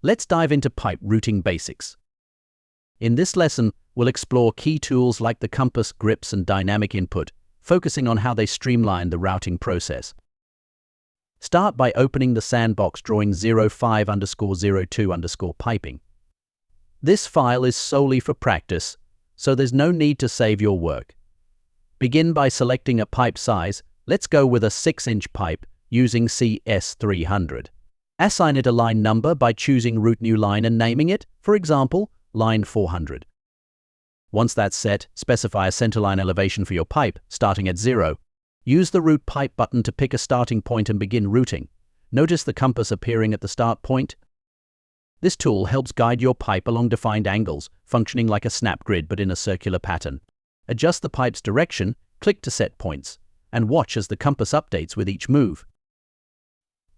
Let's dive into pipe routing basics. In this lesson, we'll explore key tools like the compass, grips, and dynamic input, focusing on how they streamline the routing process. Start by opening the sandbox drawing 05_02_ piping. This file is solely for practice, so there's no need to save your work. Begin by selecting a pipe size. Let's go with a 6-inch pipe using CS300. Assign it a line number by choosing Route New Line and naming it, for example, line 400. Once that's set, specify a centerline elevation for your pipe, starting at 0. Use the Route Pipe button to pick a starting point and begin routing. Notice the compass appearing at the start point. This tool helps guide your pipe along defined angles, functioning like a snap grid but in a circular pattern. Adjust the pipe's direction, click to set points, and watch as the compass updates with each move.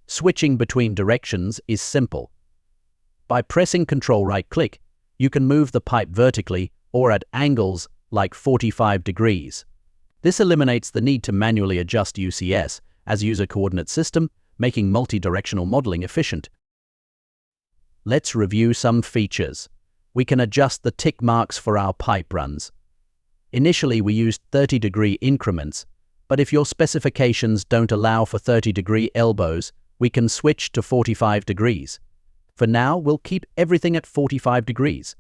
Switching between directions is simple. By pressing Ctrl right-click, you can move the pipe vertically or at angles like 45 degrees. This eliminates the need to manually adjust UCS as user coordinate system, making multi-directional modeling efficient. Let's review some features. We can adjust the tick marks for our pipe runs. Initially, we used 30-degree increments, but if your specifications don't allow for 30-degree elbows, we can switch to 45 degrees. For now, we'll keep everything at 45 degrees.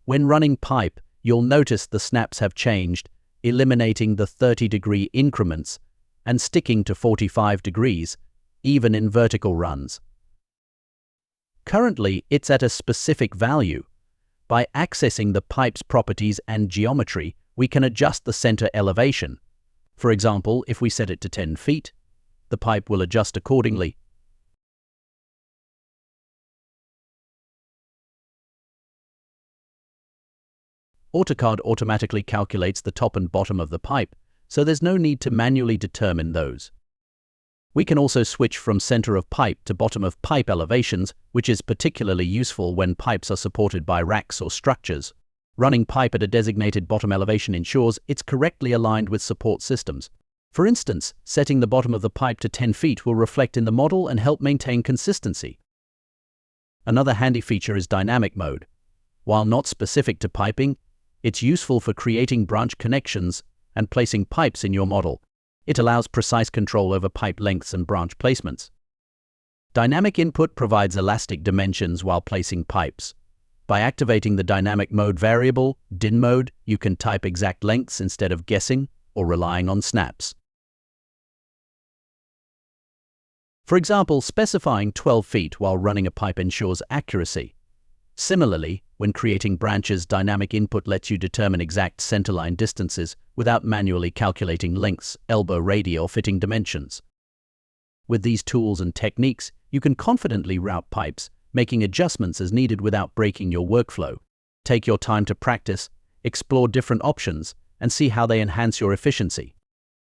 When running pipe, you'll notice the snaps have changed, eliminating the 30-degree increments and sticking to 45 degrees, even in vertical runs. Currently, it's at a specific value. By accessing the pipe's properties and geometry, we can adjust the center elevation. For example, if we set it to 10 feet, the pipe will adjust accordingly. AutoCAD automatically calculates the top and bottom of the pipe, so there's no need to manually determine those. We can also switch from center of pipe to bottom of pipe elevations, which is particularly useful when pipes are supported by racks or structures. Running pipe at a designated bottom elevation ensures it's correctly aligned with support systems. For instance, setting the bottom of the pipe to 10 feet will reflect in the model and help maintain consistency. Another handy feature is dynamic mode. While not specific to piping, it's useful for creating branch connections and placing pipes in your model. It allows precise control over pipe lengths and branch placements. Dynamic input provides elastic dimensions while placing pipes. By activating the dynamic mode variable, DIN mode, you can type exact lengths instead of guessing or relying on snaps. For example, specifying 12 feet while running a pipe ensures accuracy. Similarly, when creating branches, dynamic input lets you determine exact centerline distances without manually calculating lengths, elbow radii, or fitting dimensions. With these tools and techniques, you can confidently route pipes, making adjustments as needed without breaking your workflow. Take your time to practice, explore different options, and see how they enhance your efficiency.